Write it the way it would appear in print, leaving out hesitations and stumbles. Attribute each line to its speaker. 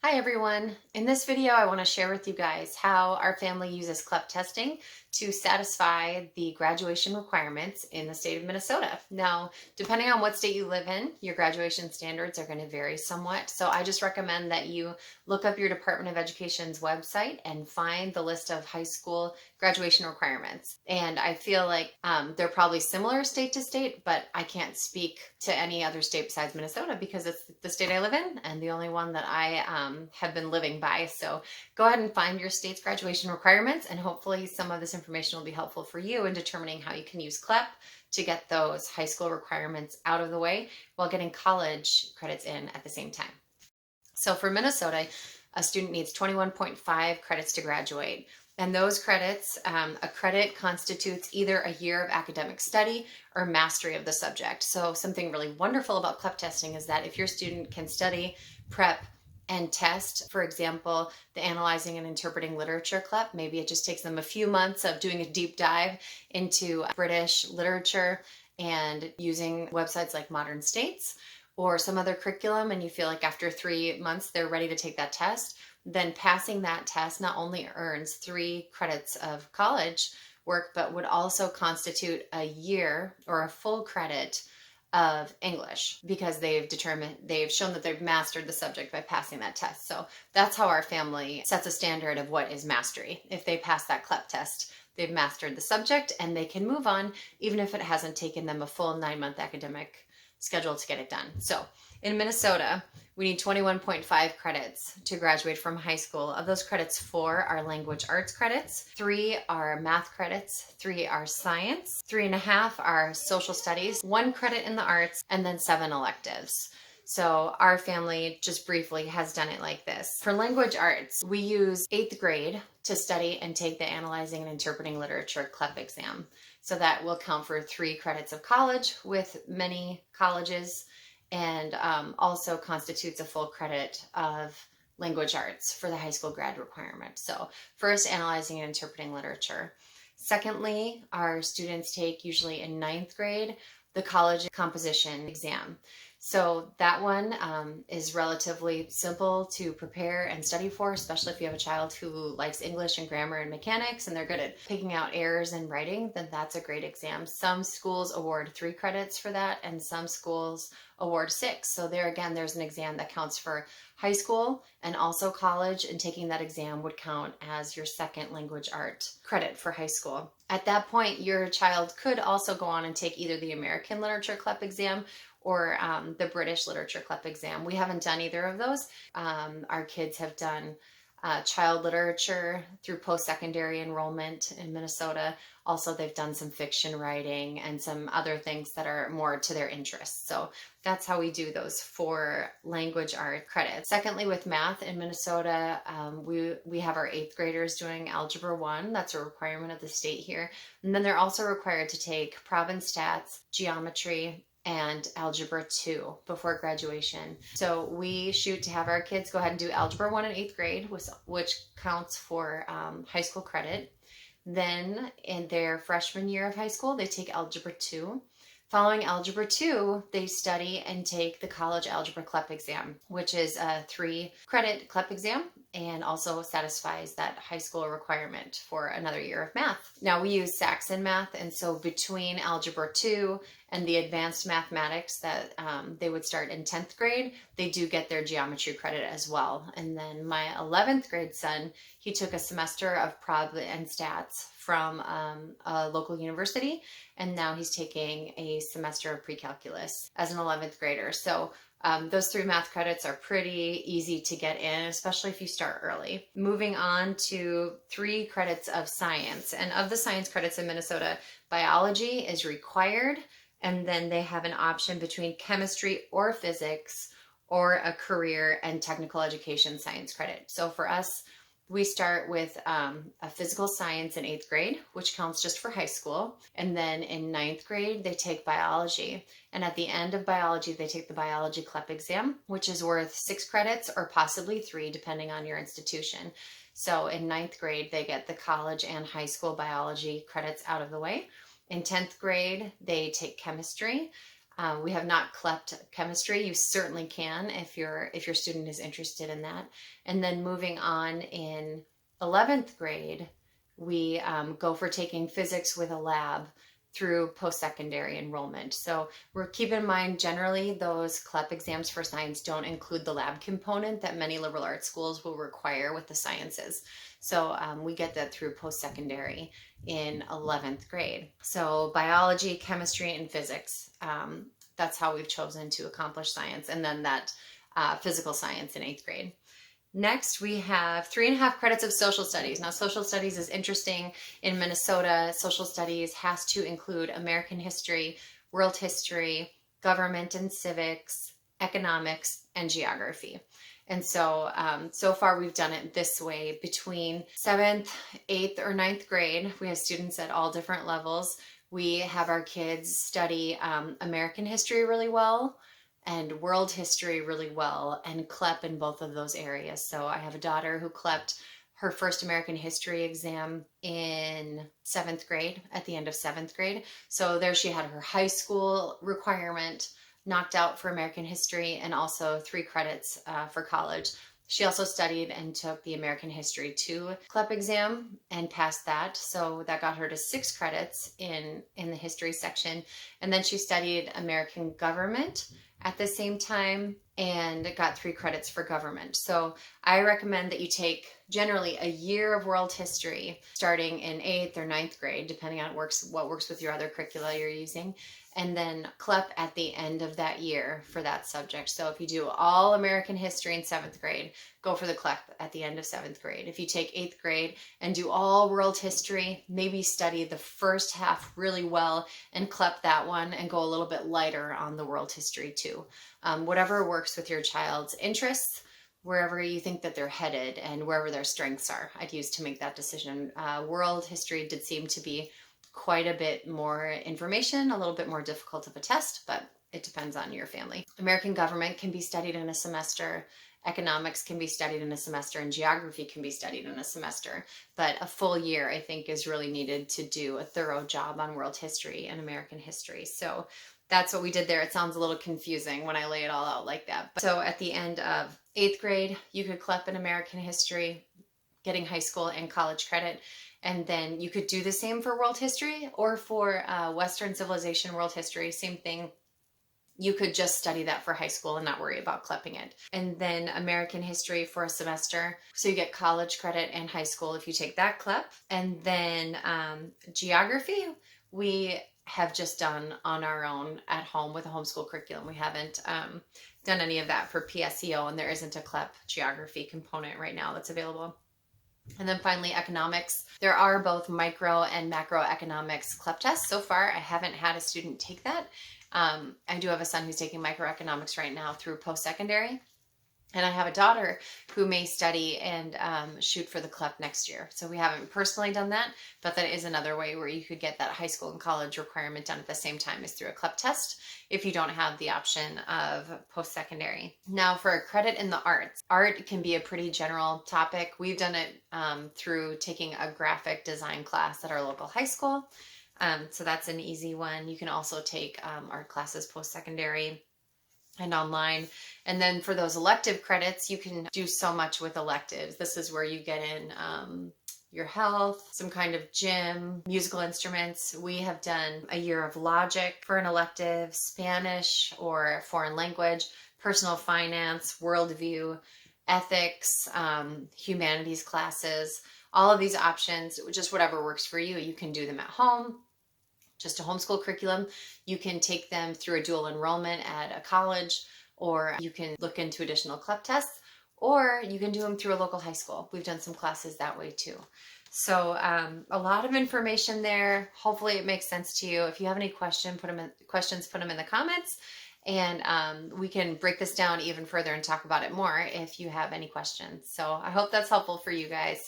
Speaker 1: Hi everyone. In this video, I want to share with you guys how our family uses clep testing to satisfy the graduation requirements in the state of Minnesota. Now, depending on what state you live in, your graduation standards are going to vary somewhat. So I just recommend that you look up your Department of Education's website and find the list of high school graduation requirements. And I feel like they're probably similar state to state, but I can't speak to any other state besides Minnesota because it's the state I live in and the only one that I have been living by. So go ahead and find your state's graduation requirements, and hopefully some of this information will be helpful for you in determining how you can use clep to get those high school requirements out of the way while getting college credits in at the same time. So for Minnesota, a student needs 21.5 credits to graduate. And those credits, a credit constitutes either a year of academic study or mastery of the subject. So something really wonderful about clep testing is that if your student can study, prep, and test, for example, the analyzing and interpreting literature clep, maybe it just takes them a few months of doing a deep dive into British literature and using websites like Modern States or some other curriculum, and you feel like after 3 months they're ready to take that test, then passing that test not only earns 3 credits of college work, but would also constitute a year or a full credit of English because they've shown that they've mastered the subject by passing that test. So that's how our family sets a standard of what is mastery. If they pass that clep test, they've mastered the subject and they can move on even if it hasn't taken them a full 9-month academic schedule to get it done. So in Minnesota, we need 21.5 credits to graduate from high school. Of those credits, 4 are language arts credits, 3 are math credits, 3 are science, 3.5 are social studies, 1 credit in the arts, and then 7 electives. So our family, just briefly, has done it like this. For language arts, we use 8th grade to study and take the Analyzing and Interpreting Literature clep exam. So that will count for 3 credits of college with many colleges, and also constitutes a full credit of language arts for the high school grad requirement. So first, analyzing and interpreting literature. Secondly, our students take usually in 9th grade the college composition exam. So that one is relatively simple to prepare and study for, especially if you have a child who likes English and grammar and mechanics and they're good at picking out errors in writing, then that's a great exam. Some schools award 3 credits for that and some schools award 6. So there again, there's an exam that counts for high school and also college, and taking that exam would count as your second language art credit for high school. At that point, your child could also go on and take either the American Literature clep exam or the British Literature clep exam. We haven't done either of those. Our kids have done child literature through post-secondary enrollment in Minnesota. Also, they've done some fiction writing and some other things that are more to their interests. So that's how we do those 4 language art credits. Secondly, with math in Minnesota, we have our 8th graders doing Algebra 1. That's a requirement of the state here. And then they're also required to take Province Stats, Geometry, and Algebra 2 before graduation. So we shoot to have our kids go ahead and do Algebra 1 in 8th grade, which counts for high school credit. Then in their freshman year of high school, they take Algebra 2. Following Algebra 2, they study and take the college algebra clep exam, which is a 3-credit clep exam and also satisfies that high school requirement for another year of math. Now we use Saxon math, and so between Algebra 2 and the advanced mathematics that they would start in 10th grade, they do get their geometry credit as well. And then my 11th grade son, he took a semester of Prob and Stats from a local university, and now he's taking a semester of pre-calculus as an 11th grader. So those 3 math credits are pretty easy to get in, especially if you start early. Moving on to 3 credits of science. And of the science credits in Minnesota, biology is required, and then they have an option between chemistry or physics or a career and technical education science credit. So for us, we start with a physical science in 8th grade, which counts just for high school. And then in 9th grade, they take biology. And at the end of biology, they take the biology clep exam, which is worth 6 credits or possibly 3, depending on your institution. So in 9th grade, they get the college and high school biology credits out of the way. In 10th grade, they take chemistry. We have not clept chemistry. You certainly can if your student is interested in that. And then moving on in 11th grade, we go for taking physics with a lab through post-secondary enrollment. So we're keep in mind generally those clep exams for science don't include the lab component that many liberal arts schools will require with the sciences. So we get that through post-secondary in 11th grade. So biology, chemistry, and physics. That's how we've chosen to accomplish science. And then that physical science in 8th grade. Next, we have 3.5 credits of social studies. Now, social studies is interesting. In Minnesota, social studies has to include American history, world history, government and civics, economics, and geography. And so, so far we've done it this way between 7th, 8th, or 9th grade. We have students at all different levels. We have our kids study American history really well, and world history really well, and clep in both of those areas. So I have a daughter who clept her first American history exam in 7th grade, at the end of 7th grade. So there she had her high school requirement knocked out for American history, and also 3 credits for college. She also studied and took the American History 2 clep exam and passed that. So that got her to 6 credits in the history section. And then she studied American government at the same time and got 3 credits for government. So I recommend that you take generally a year of world history starting in 8th or 9th grade, depending on what works with your other curricula you're using, and then clep at the end of that year for that subject. So if you do all American history in 7th grade, go for the clep at the end of 7th grade. If you take 8th grade and do all world history, maybe study the first half really well and clep that one and go a little bit lighter on the world history too. Whatever works with your child's interests, wherever you think that they're headed and wherever their strengths are, I'd use to make that decision. World history did seem to be quite a bit more information, a little bit more difficult of a test, but it depends on your family. American government can be studied in a semester. Economics can be studied in a semester, and geography can be studied in a semester. But a full year, I think, is really needed to do a thorough job on world history and American history. So that's what we did there. It sounds a little confusing when I lay it all out like that. So at the end of 8th grade, you could clep in American history, getting high school and college credit. And then you could do the same for world history, or for Western civilization world history, same thing. You could just study that for high school and not worry about clepping it. And then American history for a semester. So you get college credit and high school if you take that clep. And then geography, we have just done on our own at home with a homeschool curriculum. We haven't done any of that for PSEO, and there isn't a clep geography component right now that's available. And then finally, economics. There are both micro and macroeconomics clep tests. So far, I haven't had a student take that. I do have a son who's taking microeconomics right now through post-secondary. And I have a daughter who may study and shoot for the clep next year. So we haven't personally done that, but that is another way where you could get that high school and college requirement done at the same time as through a clep test if you don't have the option of post-secondary. Now for a credit in the arts. Art can be a pretty general topic. We've done it through taking a graphic design class at our local high school. So that's an easy one. You can also take art classes post-secondary and online. And then for those elective credits, you can do so much with electives. This is where you get in your health, some kind of gym, musical instruments. We have done a year of logic for an elective, Spanish or foreign language, personal finance, worldview, ethics, humanities classes, all of these options, just whatever works for you. You can do them at home. Just a homeschool curriculum. You can take them through a dual enrollment at a college, or you can look into additional clep tests, or you can do them through a local high school. We've done some classes that way too. So a lot of information there. Hopefully it makes sense to you. If you have any questions, put them in the comments, and we can break this down even further and talk about it more if you have any questions. So I hope that's helpful for you guys.